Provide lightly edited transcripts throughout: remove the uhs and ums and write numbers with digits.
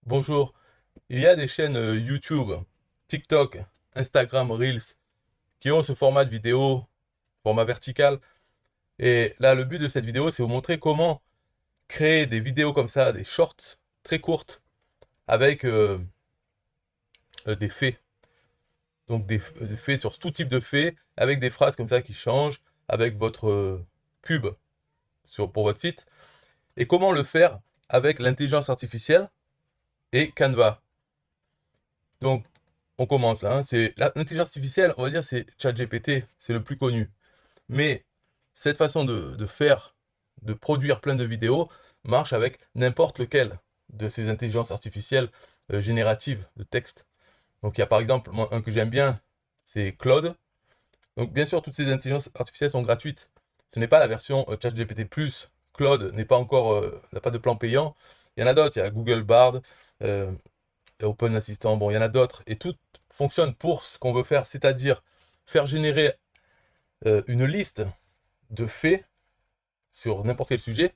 Bonjour, il y a des chaînes YouTube, TikTok, Instagram, Reels qui ont ce format de vidéo, format vertical. Et là, le but de cette vidéo, c'est vous montrer comment créer des vidéos comme ça, des shorts très courtes avec des faits. Donc des faits sur tout type de faits, avec des phrases comme ça qui changent, avec votre pub pour votre site. Et comment le faire avec l'intelligence artificielle et Canva. Donc, on commence là, hein. C'est l'intelligence artificielle, on va dire, c'est ChatGPT, c'est le plus connu. Mais cette façon de faire, de produire plein de vidéos, marche avec n'importe lequel de ces intelligences artificielles génératives de texte. Donc, il y a par exemple, moi, un que j'aime bien, c'est Claude. Donc, bien sûr, toutes ces intelligences artificielles sont gratuites. Ce n'est pas la version ChatGPT+. Claude n'est pas encore, n'a pas de plan payant. Il y en a d'autres, il y a Google Bard, euh, Open Assistant, bon, il y en a d'autres, et tout fonctionne pour ce qu'on veut faire, c'est-à-dire faire générer une liste de faits sur n'importe quel sujet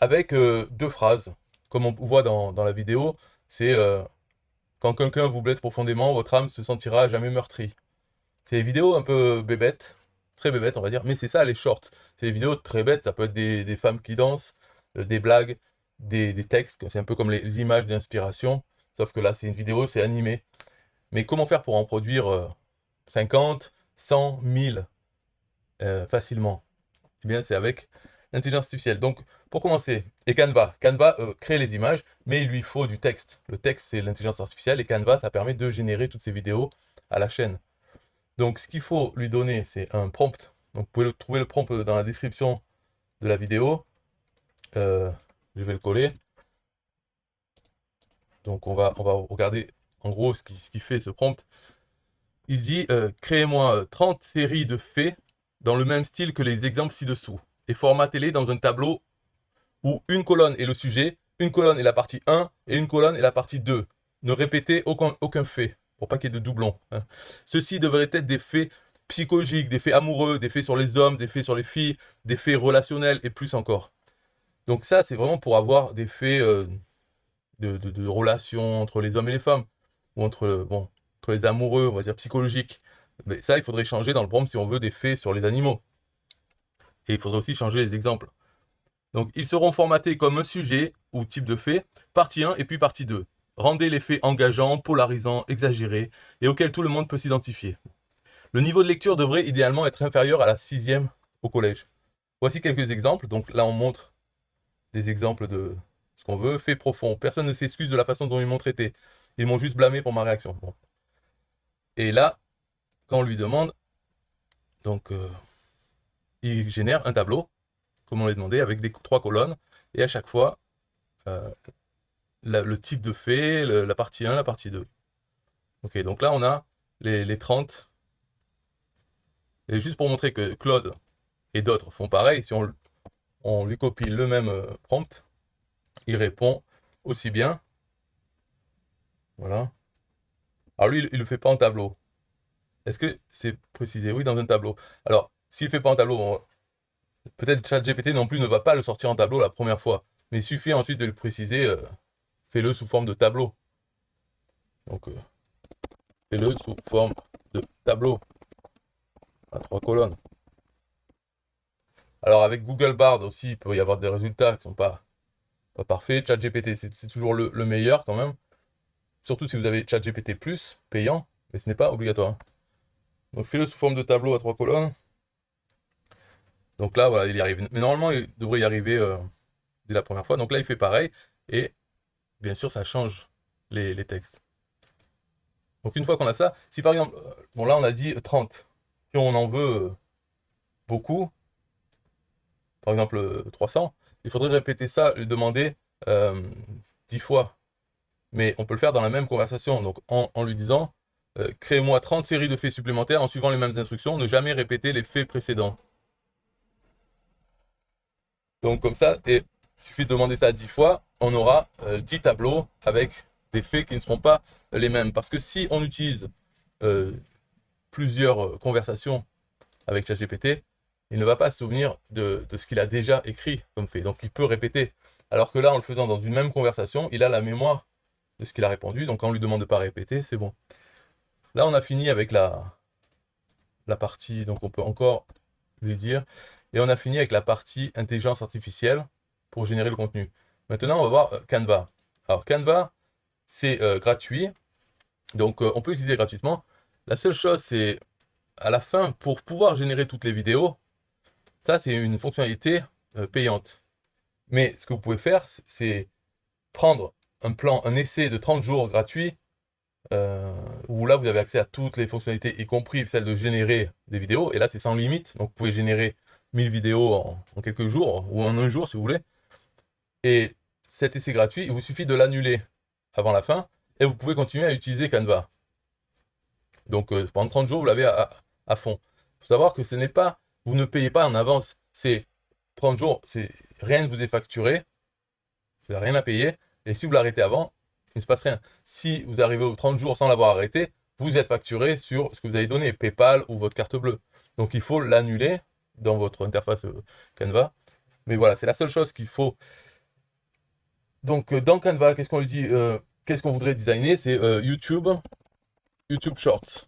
avec deux phrases. Comme on voit dans la vidéo, c'est quand quelqu'un vous blesse profondément, votre âme se sentira à jamais meurtrie. C'est des vidéos un peu bébêtes, très bébêtes on va dire, mais c'est ça les shorts. C'est des vidéos très bêtes, ça peut être des femmes qui dansent, des blagues, des textes, c'est un peu comme les images d'inspiration, sauf que là c'est une vidéo, c'est animé. Mais comment faire pour en produire 50, 100, 1000 facilement? Eh bien, c'est avec l'intelligence artificielle. Donc, pour commencer, et Canva. Canva crée les images, mais il lui faut du texte. Le texte, c'est l'intelligence artificielle, et Canva, ça permet de générer toutes ces vidéos à la chaîne. Donc, ce qu'il faut lui donner, c'est un prompt. Donc, vous pouvez trouver le prompt dans la description de la vidéo. Je vais le coller. Donc, on va regarder en gros ce qui fait ce prompt. Il dit créez-moi 30 séries de faits dans le même style que les exemples ci-dessous et formatez-les dans un tableau où une colonne est le sujet, une colonne est la partie 1 et une colonne est la partie 2. Ne répétez aucun fait pour pas qu'il y ait de doublons, hein. Ceux-ci devraient être des faits psychologiques, des faits amoureux, des faits sur les hommes, des faits sur les filles, des faits relationnels et plus encore. Donc ça, c'est vraiment pour avoir des faits de relations entre les hommes et les femmes, ou bon, entre les amoureux, on va dire psychologiques. Mais ça, il faudrait changer dans le prompt si on veut des faits sur les animaux. Et il faudrait aussi changer les exemples. Donc, ils seront formatés comme un sujet ou type de fait, partie 1 et puis partie 2. Rendez les faits engageants, polarisants, exagérés et auxquels tout le monde peut s'identifier. Le niveau de lecture devrait idéalement être inférieur à la 6e au collège. Voici quelques exemples. Donc là, on montre des exemples de ce qu'on veut. Fait profond. Personne ne s'excuse de la façon dont ils m'ont traité. Ils m'ont juste blâmé pour ma réaction. Bon. Et là, quand on lui demande, donc il génère un tableau, comme on l'a demandé, avec trois colonnes, et à chaque fois, euh, le type de fait, la partie 1, la partie 2. Ok, donc là on a les 30. Et juste pour montrer que Claude et d'autres font pareil, si on lui copie le même prompt, il répond aussi bien. Voilà. Alors lui, il ne le fait pas en tableau. Est-ce que c'est précisé? Oui, dans un tableau. Alors, s'il ne fait pas en tableau, bon, peut-être ChatGPT non plus ne va pas le sortir en tableau la première fois. Mais il suffit ensuite de le préciser, fais-le sous forme de tableau. Donc, fais-le sous forme de tableau à trois colonnes. Alors avec Google Bard aussi, il peut y avoir des résultats qui ne sont pas parfaits. ChatGPT, c'est toujours le meilleur quand même. Surtout si vous avez ChatGPT Plus, payant, mais ce n'est pas obligatoire. Donc fais-le sous forme de tableau à trois colonnes. Donc là, voilà, il y arrive. Mais normalement, il devrait y arriver dès la première fois. Donc là, il fait pareil. Et bien sûr, ça change les textes. Donc une fois qu'on a ça, si par exemple, bon là, on a dit 30. Si on en veut beaucoup, par exemple 300, il faudrait répéter ça, lui demander 10 fois. Mais on peut le faire dans la même conversation, donc en lui disant crée-moi 30 séries de faits supplémentaires en suivant les mêmes instructions, ne jamais répéter les faits précédents. Donc comme ça, et il suffit de demander ça 10 fois, on aura 10 tableaux avec des faits qui ne seront pas les mêmes. Parce que si on utilise euh, plusieurs conversations avec ChatGPT, il ne va pas se souvenir de ce qu'il a déjà écrit comme fait. Donc il peut répéter. Alors que là, en le faisant dans une même conversation, il a la mémoire de ce qu'il a répondu. Donc, quand on lui demande de ne pas répéter, c'est bon. Là, on a fini avec la partie, donc on peut encore lui dire. Et on a fini avec la partie intelligence artificielle pour générer le contenu. Maintenant, on va voir Canva. Alors, Canva, c'est gratuit. Donc, on peut l'utiliser gratuitement. La seule chose, c'est à la fin, pour pouvoir générer toutes les vidéos, ça, c'est une fonctionnalité payante. Mais ce que vous pouvez faire, c'est prendre un essai de 30 jours gratuit, où là, vous avez accès à toutes les fonctionnalités, y compris celle de générer des vidéos. Et là, c'est sans limite. Donc, vous pouvez générer 1000 vidéos en quelques jours, ou en un jour, si vous voulez. Et cet essai gratuit, il vous suffit de l'annuler avant la fin, et vous pouvez continuer à utiliser Canva. Donc, pendant 30 jours, vous l'avez à fond. Il faut savoir que ce n'est pas, vous ne payez pas en avance. C'est 30 jours, rien ne vous est facturé. Vous n'avez rien à payer. Et si vous l'arrêtez avant, il ne se passe rien. Si vous arrivez aux 30 jours sans l'avoir arrêté, vous êtes facturé sur ce que vous avez donné, PayPal ou votre carte bleue. Donc il faut l'annuler dans votre interface Canva. Mais voilà, c'est la seule chose qu'il faut. Donc dans Canva, qu'est-ce qu'on lui dit, qu'est-ce qu'on voudrait designer? C'est YouTube Shorts.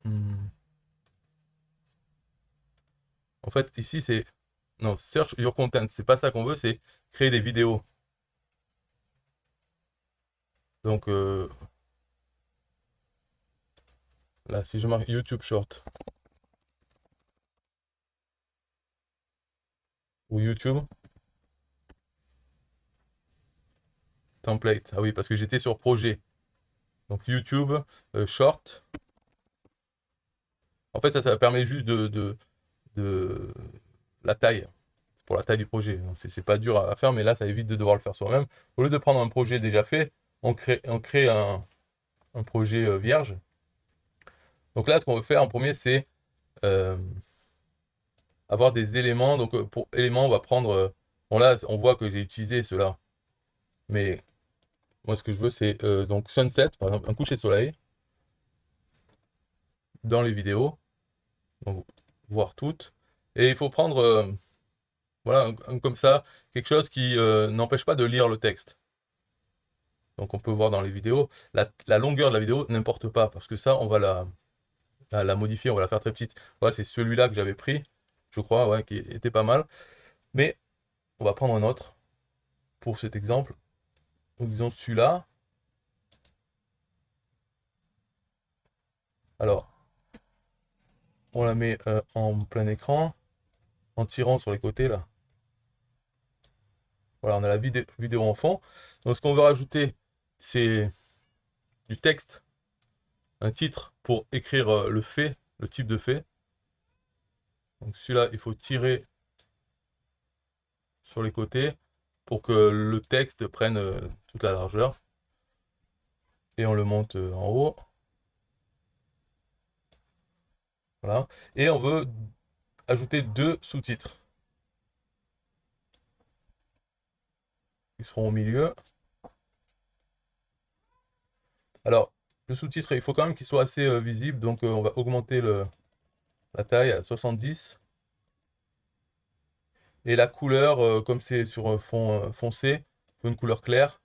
Hmm. En fait, ici, c'est... Non, search your content. C'est pas ça qu'on veut, c'est créer des vidéos. Donc, là, si je marque YouTube Short ou YouTube Template. Ah oui, parce que j'étais sur projet. Donc, YouTube Short. En fait, ça permet juste de la taille. C'est pour la taille du projet. Donc, c'est pas dur à faire, mais là, ça évite de devoir le faire soi-même. Au lieu de prendre un projet déjà fait, on crée un projet vierge. Donc là, ce qu'on veut faire en premier, c'est euh, avoir des éléments. Donc pour éléments, on va prendre... bon là, on voit que j'ai utilisé cela. Mais moi, ce que je veux, c'est donc sunset, par exemple, un coucher de soleil dans les vidéos. Donc, voir toutes. Et il faut prendre, voilà, comme ça, quelque chose qui n'empêche pas de lire le texte. Donc on peut voir dans les vidéos. La longueur de la vidéo n'importe pas, parce que ça, on va la modifier, on va la faire très petite. Voilà, c'est celui-là que j'avais pris, je crois, ouais, qui était pas mal. Mais on va prendre un autre pour cet exemple. Donc disons celui-là. Alors, on la met en plein écran, en tirant sur les côtés là. Voilà, on a la vidéo en fond. Donc ce qu'on veut rajouter, c'est du texte, un titre pour écrire le fait, le type de fait. Donc celui-là, il faut tirer sur les côtés pour que le texte prenne toute la largeur. Et on le monte en haut. Voilà. Et on veut ajouter deux sous-titres. Ils seront au milieu. Alors, le sous-titre, il faut quand même qu'il soit assez visible. Donc, on va augmenter la taille à 70. Et la couleur, comme c'est sur un fond foncé, il faut une couleur claire.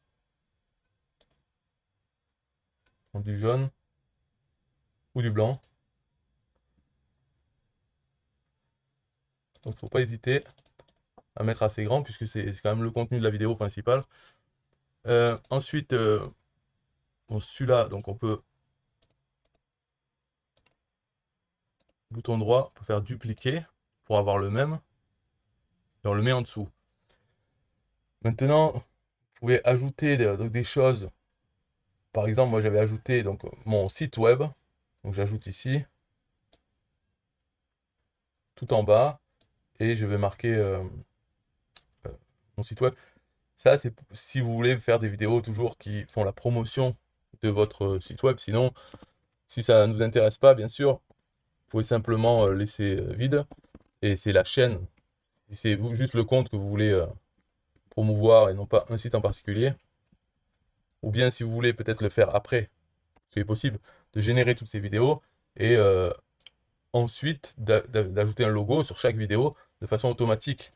Du jaune ou du blanc. Donc, il ne faut pas hésiter à mettre assez grand puisque c'est quand même le contenu de la vidéo principale. Ensuite, bon, celui-là, donc on peut, bouton droit, on peut faire dupliquer pour avoir le même. Et on le met en dessous. Maintenant, vous pouvez ajouter des choses. Par exemple, moi j'avais ajouté donc mon site web. Donc j'ajoute ici, tout en bas, et je vais marquer euh, mon site web. Ça, c'est si vous voulez faire des vidéos toujours qui font la promotion de votre site web. Sinon, si ça ne nous intéresse pas, bien sûr, vous pouvez simplement laisser vide. Et c'est la chaîne. Si c'est juste le compte que vous voulez promouvoir et non pas un site en particulier. Ou bien si vous voulez peut-être le faire après, ce qui est possible, de générer toutes ces vidéos et ensuite d'ajouter un logo sur chaque vidéo de façon automatique.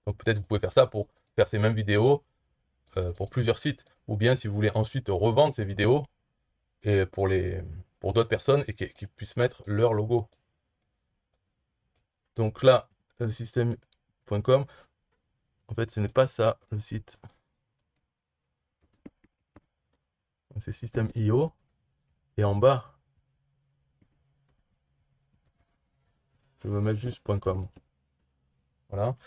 Donc peut-être vous pouvez faire ça pour faire ces mêmes vidéos pour plusieurs sites. Ou bien si vous voulez ensuite revendre ces vidéos et pour d'autres personnes et qui puissent mettre leur logo. Donc là, système.com, en fait ce n'est pas ça le site. C'est système.io. Et en bas, je vais mettre juste .com. Voilà.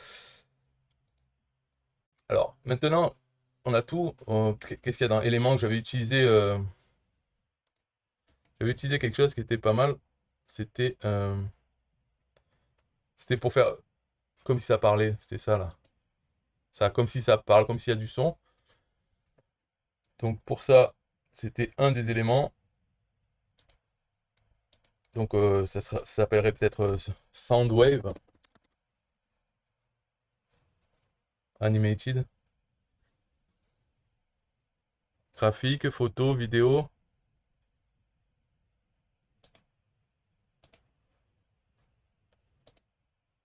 Alors, maintenant, on a tout. Qu'est-ce qu'il y a dans éléments que j'avais utilisé quelque chose qui était pas mal. C'était pour faire comme si ça parlait. C'était ça là. Ça, comme si ça parle, comme s'il y a du son. Donc pour ça, c'était un des éléments. Donc ça s'appellerait peut-être Soundwave Animated. Graphique, photo, vidéo.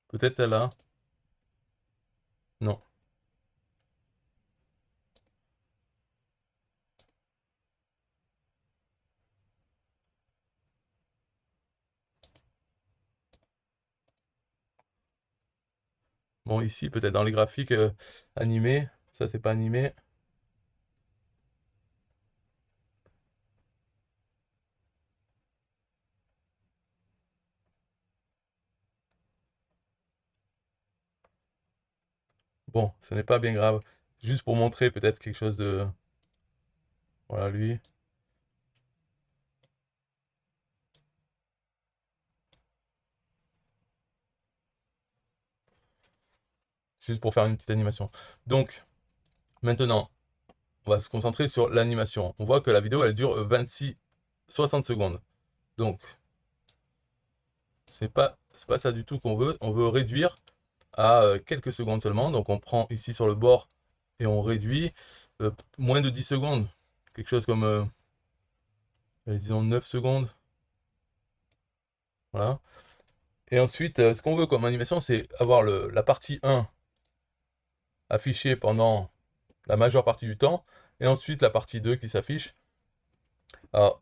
Peut-être celle-là. Non. Bon, ici, peut-être dans les graphiques animés. Ça, c'est pas animé. Bon, ce n'est pas bien grave. Juste pour montrer peut-être quelque chose de... Voilà, lui. Juste pour faire une petite animation. Donc, maintenant, on va se concentrer sur l'animation. On voit que la vidéo, elle dure 60 secondes. Donc, c'est pas ça du tout qu'on veut. On veut réduire à quelques secondes seulement. Donc, on prend ici sur le bord et on réduit moins de 10 secondes. Quelque chose comme, disons, 9 secondes. Voilà. Et ensuite, ce qu'on veut comme animation, c'est avoir la partie 1 affichée pendant la majeure partie du temps, et ensuite la partie 2 qui s'affiche. Alors,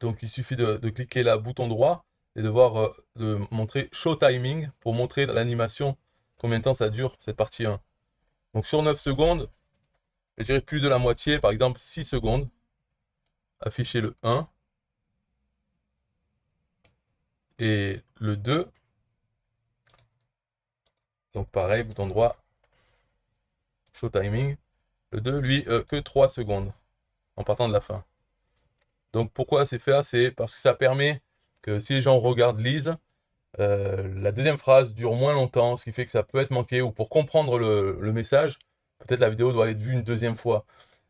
donc il suffit de cliquer là, bouton droit, et de voir, de montrer Show Timing, pour montrer l'animation, combien de temps ça dure, cette partie 1. Donc sur 9 secondes, je dirais plus de la moitié, par exemple 6 secondes, afficher le 1, et le 2, donc pareil, bouton droit, Show Timing, le 2, lui, que 3 secondes, en partant de la fin. Donc pourquoi c'est fait? C'est parce que ça permet que si les gens regardent, lisent, la deuxième phrase dure moins longtemps, ce qui fait que ça peut être manqué, ou pour comprendre le message, peut-être la vidéo doit être vue une deuxième fois.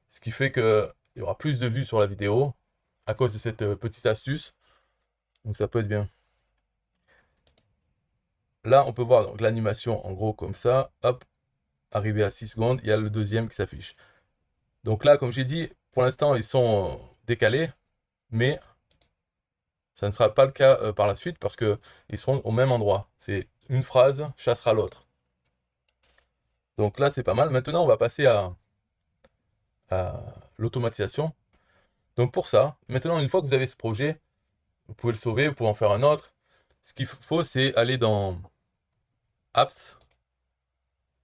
Ce qui fait qu'il y aura plus de vues sur la vidéo à cause de cette petite astuce. Donc ça peut être bien. Là, on peut voir l'animation en gros comme ça. Hop, arrivé à 6 secondes, il y a le deuxième qui s'affiche. Donc là, comme j'ai dit, pour l'instant, ils sont décalés, mais ça ne sera pas le cas par la suite parce qu'ils seront au même endroit. C'est une phrase chassera l'autre. Donc là, c'est pas mal. Maintenant, on va passer à l'automatisation. Donc pour ça, maintenant, une fois que vous avez ce projet, vous pouvez le sauver, vous pouvez en faire un autre. Ce qu'il faut, c'est aller dans Apps,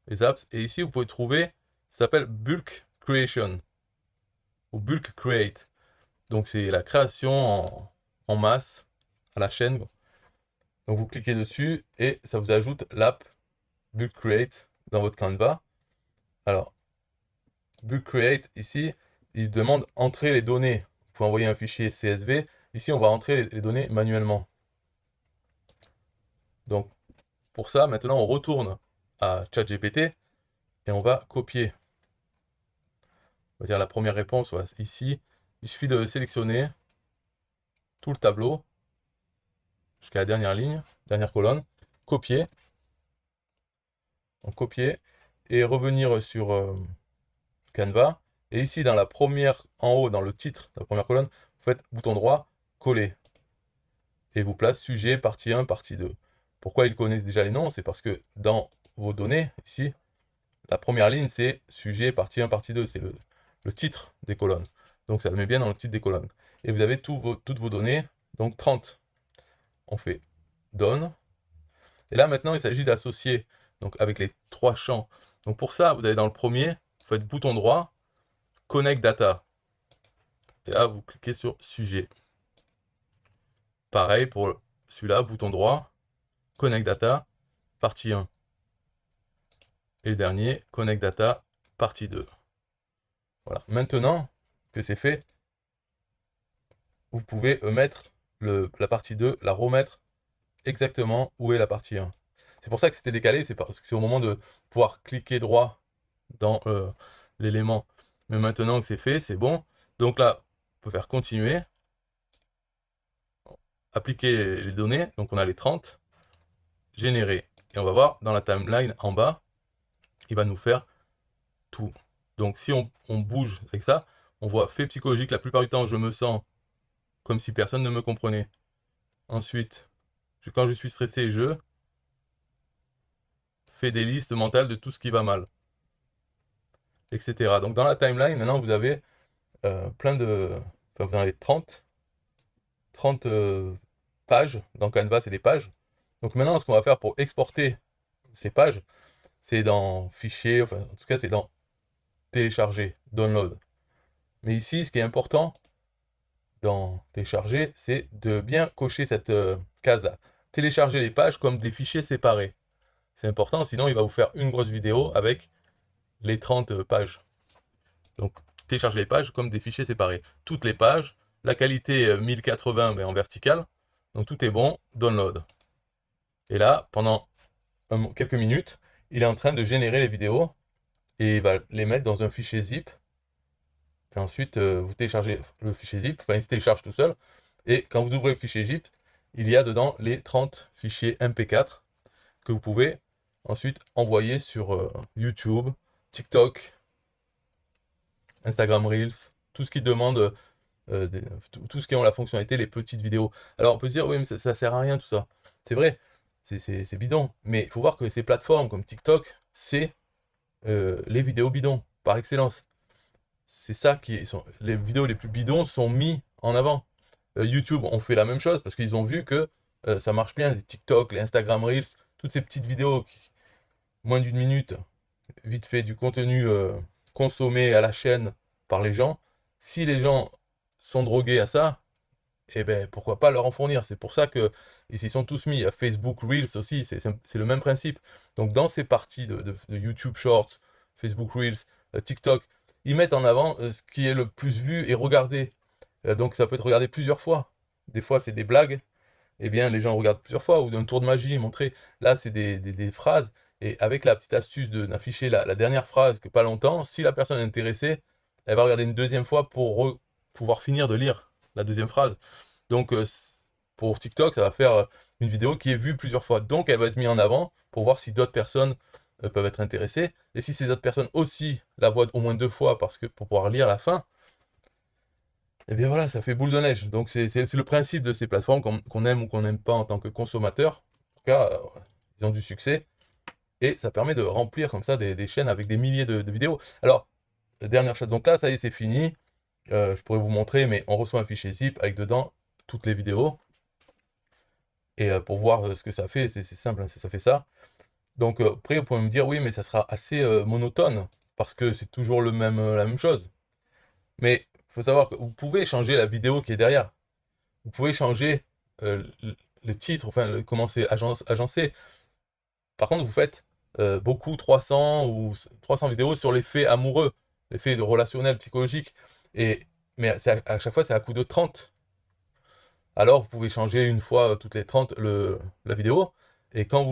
les apps, et ici, vous pouvez trouver, ça s'appelle Bulk Creation, ou Bulk Create. Donc c'est la création en masse à la chaîne. Donc vous cliquez dessus et ça vous ajoute l'app Bulk Create dans votre Canva. Alors, Bulk Create, ici, il demande entrer les données. Vous pouvez envoyer un fichier CSV. Ici, on va entrer les données manuellement. Donc, pour ça, maintenant, on retourne à ChatGPT et on va copier. On va dire la première réponse, voilà, ici. Il suffit de sélectionner tout le tableau jusqu'à la dernière ligne, dernière colonne, copier, donc copier et revenir sur Canva. Et ici, dans la première, en haut, dans le titre de la première colonne, vous faites bouton droit, coller. Et vous place sujet, partie 1, partie 2. Pourquoi il connaît déjà les noms? C'est parce que dans vos données, ici, la première ligne, c'est sujet, partie 1, partie 2, c'est le titre des colonnes. Donc ça le met bien dans le titre des colonnes. Et vous avez toutes vos données, donc 30. On fait donne. Et là maintenant, il s'agit d'associer donc avec les 3 champs. Donc pour ça, vous allez dans le premier, vous faites bouton droit, Connect Data. Et là, vous cliquez sur sujet. Pareil pour celui-là, bouton droit, Connect Data, partie 1. Et le dernier, Connect Data, partie 2. Voilà. Maintenant que c'est fait, vous pouvez mettre la partie 2, la remettre exactement où est la partie 1. C'est pour ça que c'était décalé, c'est parce que c'est au moment de pouvoir cliquer droit dans l'élément. Mais maintenant que c'est fait, c'est bon. Donc là, on peut faire continuer, appliquer les données, donc on a les 30, générer. Et on va voir dans la timeline en bas, il va nous faire tout. Donc si on bouge avec ça, on voit fait psychologique, la plupart du temps je me sens comme si personne ne me comprenait. Ensuite, quand je suis stressé, je fais des listes mentales de tout ce qui va mal, etc. Donc dans la timeline, maintenant vous avez plein de... Enfin, vous en avez 30 pages. Dans Canva, c'est des pages. Donc maintenant, ce qu'on va faire pour exporter ces pages, c'est dans Fichier, enfin en tout cas c'est dans Télécharger, Download. Mais ici, ce qui est important dans Télécharger, c'est de bien cocher cette case-là. Télécharger les pages comme des fichiers séparés. C'est important, sinon il va vous faire une grosse vidéo avec les 30 pages. Donc télécharger les pages comme des fichiers séparés. Toutes les pages, la qualité 1080 mais en vertical. Donc tout est bon, download. Et là, pendant quelques minutes, il est en train de générer les vidéos et il va les mettre dans un fichier zip. Et ensuite, vous téléchargez le fichier zip, enfin il se télécharge tout seul. Et quand vous ouvrez le fichier zip, il y a dedans les 30 fichiers MP4 que vous pouvez ensuite envoyer sur YouTube, TikTok, Instagram Reels, tout ce qui demande, tout ce qui ont la fonctionnalité, les petites vidéos. Alors on peut se dire, oui, mais ça sert à rien tout ça. C'est vrai, c'est bidon. Mais il faut voir que ces plateformes comme TikTok, c'est les vidéos bidons, par excellence. C'est ça qui sont. Les vidéos les plus bidons sont mis en avant. YouTube ont fait la même chose parce qu'ils ont vu que ça marche bien, les TikTok, les Instagram Reels, toutes ces petites vidéos qui, moins d'une minute, vite fait du contenu consommé à la chaîne par les gens. Si les gens sont drogués à ça, eh ben pourquoi pas leur en fournir. C'est pour ça que ils s'y sont tous mis. À Facebook Reels aussi, c'est le même principe. Donc dans ces parties de YouTube Shorts, Facebook Reels, TikTok, ils mettent en avant ce qui est le plus vu et regardé. Donc ça peut être regardé plusieurs fois. Des fois c'est des blagues, eh bien les gens regardent plusieurs fois, ou d'un tour de magie montré. Là c'est des phrases, et avec la petite astuce d'afficher la dernière phrase que pas longtemps, si la personne est intéressée, elle va regarder une deuxième fois pour pouvoir finir de lire la deuxième phrase. Donc pour TikTok, ça va faire une vidéo qui est vue plusieurs fois. Donc elle va être mise en avant pour voir si d'autres personnes peuvent être intéressées. Et si ces autres personnes aussi la voient au moins 2 fois pour pouvoir lire la fin, et bien voilà, ça fait boule de neige. Donc c'est le principe de ces plateformes qu'on aime ou qu'on n'aime pas en tant que consommateur. En tout cas, ils ont du succès. Et ça permet de remplir comme ça des chaînes avec des milliers de vidéos. Alors, dernière chose, donc là, ça y est, c'est fini. Je pourrais vous montrer, mais on reçoit un fichier zip avec dedans toutes les vidéos. Et pour voir ce que ça fait, c'est simple, hein, ça fait ça. Donc après, vous pouvez me dire, oui, mais ça sera assez monotone, parce que c'est toujours la même chose. Mais il faut savoir que vous pouvez changer la vidéo qui est derrière. Vous pouvez changer le titre, enfin, comment c'est agencé. Par contre, vous faites beaucoup 300 vidéos sur l'effet amoureux, l'effet relationnel, psychologique. Mais à chaque fois, c'est à coup de 30. Alors, vous pouvez changer une fois toutes les 30 la vidéo. Et quand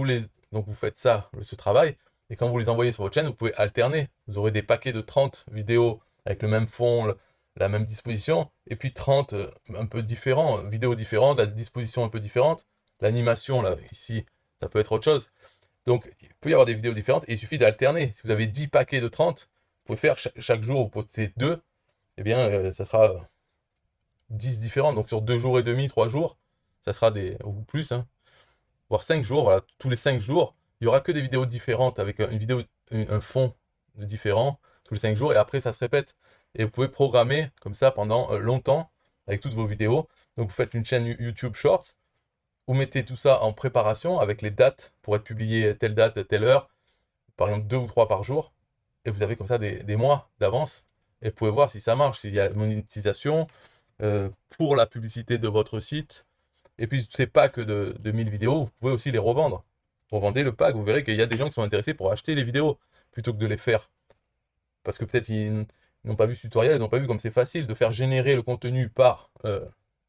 donc vous faites ça, ce travail, et quand vous les envoyez sur votre chaîne, vous pouvez alterner. Vous aurez des paquets de 30 vidéos avec le même fond, la même disposition, et puis 30 un peu différents, vidéos différentes, la disposition un peu différente, l'animation, là, ici, ça peut être autre chose. Donc, il peut y avoir des vidéos différentes, et il suffit d'alterner. Si vous avez 10 paquets de 30, vous pouvez faire chaque jour, vous postez 2, eh bien, ça sera 10 différentes. Donc, sur 2 jours et demi, 3 jours, ça sera ou plus, hein, voire 5 jours, voilà, tous les 5 jours, il y aura que des vidéos différentes avec un fond différent tous les 5 jours et après ça se répète. Et vous pouvez programmer comme ça pendant longtemps avec toutes vos vidéos. Donc vous faites une chaîne YouTube Shorts, vous mettez tout ça en préparation avec les dates pour être publié telle date, à telle heure, par exemple 2 ou 3 par jour. Et vous avez comme ça des mois d'avance. Et vous pouvez voir si ça marche, s'il y a monétisation pour la publicité de votre site. Et puis ces packs de 1000 vidéos, vous pouvez aussi les revendre. Revendez le pack, vous verrez qu'il y a des gens qui sont intéressés pour acheter les vidéos plutôt que de les faire. Parce que peut-être ils n'ont pas vu ce tutoriel, ils n'ont pas vu comme c'est facile de faire générer le contenu par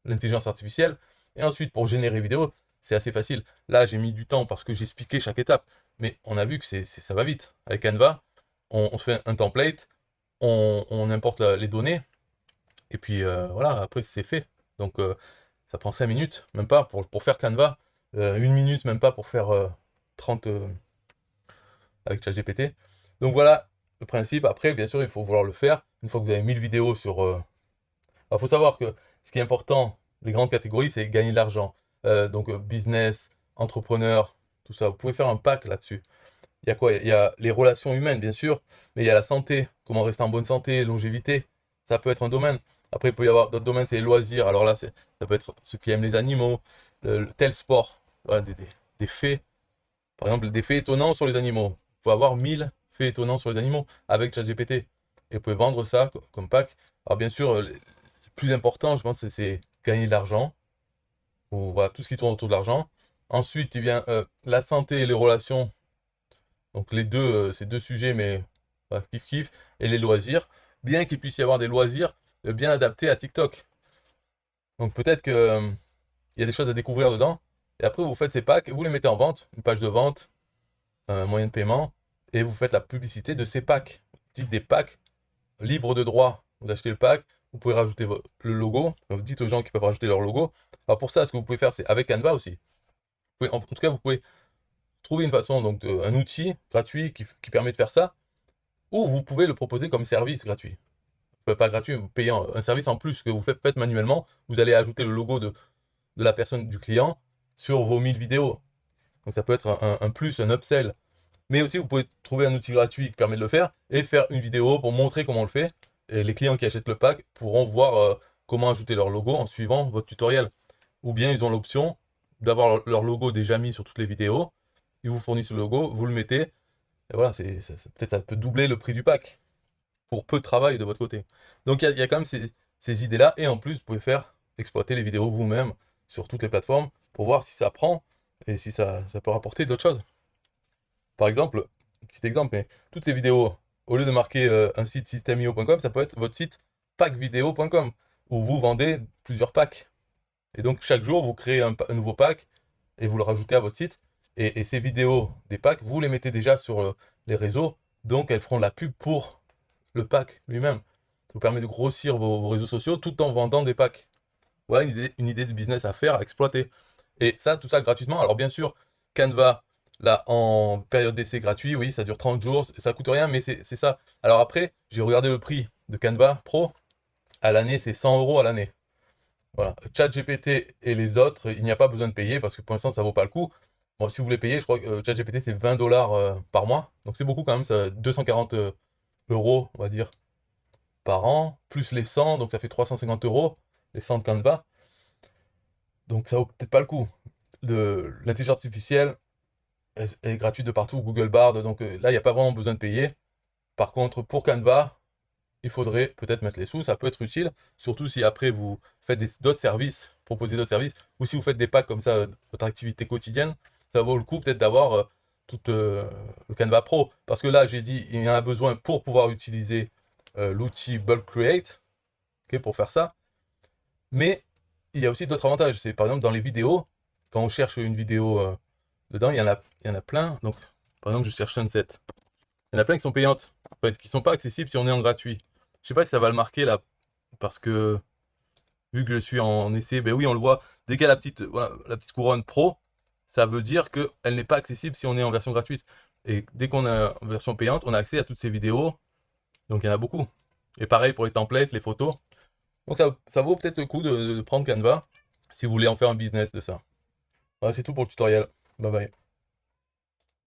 l'intelligence artificielle. Et ensuite, pour générer vidéo, c'est assez facile. Là, j'ai mis du temps parce que j'ai expliqué chaque étape. Mais on a vu que ça va vite. Avec Canva, on se fait un template, on importe les données, et puis voilà, après c'est fait. Donc ça prend 5 minutes, même pas pour faire Canva, 1 minute, même pas pour faire 30 avec ChatGPT. Donc voilà le principe. Après, bien sûr, il faut vouloir le faire. Une fois que vous avez 1000 vidéos sur... Il faut savoir que ce qui est important, les grandes catégories, c'est gagner de l'argent. Donc business, entrepreneur, tout ça. Vous pouvez faire un pack là-dessus. Il y a quoi? Il y a les relations humaines, bien sûr, mais il y a la santé, comment rester en bonne santé, longévité. Ça peut être un domaine. Après, il peut y avoir d'autres domaines, c'est les loisirs. Alors là, ça peut être ceux qui aiment les animaux, tel sport, voilà, des faits. Par exemple, des faits étonnants sur les animaux. Vous pouvez avoir 1000 faits étonnants sur les animaux avec ChatGPT. Et vous pouvez vendre ça comme pack. Alors bien sûr, le plus important, je pense, c'est gagner de l'argent. Ou voilà, tout ce qui tourne autour de l'argent. Ensuite, il vient la santé et les relations. Donc les deux, c'est deux sujets, mais voilà, kiff kiff. Et les loisirs. Bien qu'il puisse y avoir des loisirs bien adaptés à TikTok. Donc peut-être que il y a des choses à découvrir dedans. Et après, vous faites ces packs, vous les mettez en vente, une page de vente, un moyen de paiement, et vous faites la publicité de ces packs. Dites des packs libres de droit. Vous achetez le pack, vous pouvez rajouter le logo. Vous dites aux gens qui peuvent rajouter leur logo. Alors pour ça, ce que vous pouvez faire, c'est avec Canva aussi. En tout cas, vous pouvez trouver une façon, donc un outil gratuit qui permet de faire ça, ou vous pouvez le proposer comme service gratuit. Pas gratuit, vous payez un service en plus que vous faites manuellement. Vous allez ajouter le logo de la personne, du client, sur vos 1000 vidéos. Donc ça peut être un plus, un upsell. Mais aussi, vous pouvez trouver un outil gratuit qui permet de le faire et faire une vidéo pour montrer comment on le fait. Et les clients qui achètent le pack pourront voir comment ajouter leur logo en suivant votre tutoriel. Ou bien ils ont l'option d'avoir leur logo déjà mis sur toutes les vidéos. Ils vous fournissent le logo, vous le mettez. Et voilà, peut-être ça peut doubler le prix du pack pour peu de travail de votre côté. Donc il y a quand même ces idées-là. Et en plus, vous pouvez exploiter les vidéos vous-même sur toutes les plateformes pour voir si ça prend et si ça peut rapporter d'autres choses. Par exemple, petit exemple, mais toutes ces vidéos, au lieu de marquer un site systemio.com, ça peut être votre site packvideo.com, où vous vendez plusieurs packs. Et donc chaque jour, vous créez un nouveau pack et vous le rajoutez à votre site. Et ces vidéos des packs, vous les mettez déjà sur les réseaux, donc elles feront de la pub pour le pack lui-même. Ça vous permet de grossir vos réseaux sociaux tout en vendant des packs. Voilà une idée de business à faire, à exploiter. Et ça, tout ça gratuitement. Alors bien sûr, Canva, là, en période d'essai gratuit, oui, ça dure 30 jours, ça coûte rien, mais c'est ça. Alors après, j'ai regardé le prix de Canva Pro, à l'année, c'est 100 € à l'année. Voilà. ChatGPT et les autres, il n'y a pas besoin de payer parce que pour l'instant, ça vaut pas le coup. Bon, si vous voulez payer, je crois que ChatGPT, c'est 20 $ par mois. Donc c'est beaucoup quand même, ça, 240 €, on va dire, par an, plus les 100, donc ça fait 350 €, les 100 de Canva. Donc ça vaut peut-être pas le coup. De l'intelligence artificielle est gratuite de partout, Google Bard, donc là, il n'y a pas vraiment besoin de payer. Par contre, pour Canva, il faudrait peut-être mettre les sous, ça peut être utile, surtout si après vous faites d'autres services, proposez d'autres services, ou si vous faites des packs comme ça, votre activité quotidienne, ça vaut le coup peut-être d'avoir tout le Canva Pro. Parce que là, j'ai dit, il y en a besoin pour pouvoir utiliser l'outil Bulk Create, ok, pour faire ça. Mais il y a aussi d'autres avantages. C'est par exemple dans les vidéos, quand on cherche une vidéo dedans, il y en a plein. Donc, par exemple, je cherche Sunset. Il y en a plein qui sont payantes, en fait, qui sont pas accessibles si on est en gratuit. Je sais pas si ça va le marquer là, parce que vu que je suis en essai, ben oui, on le voit. Dès qu'il y a voilà, la petite couronne pro, ça veut dire qu'elle n'est pas accessible si on est en version gratuite. Et dès qu'on est en version payante, on a accès à toutes ces vidéos. Donc il y en a beaucoup. Et pareil pour les templates, les photos. Donc ça vaut peut-être le coup de prendre Canva si vous voulez en faire un business de ça. Voilà, c'est tout pour le tutoriel. Bye bye.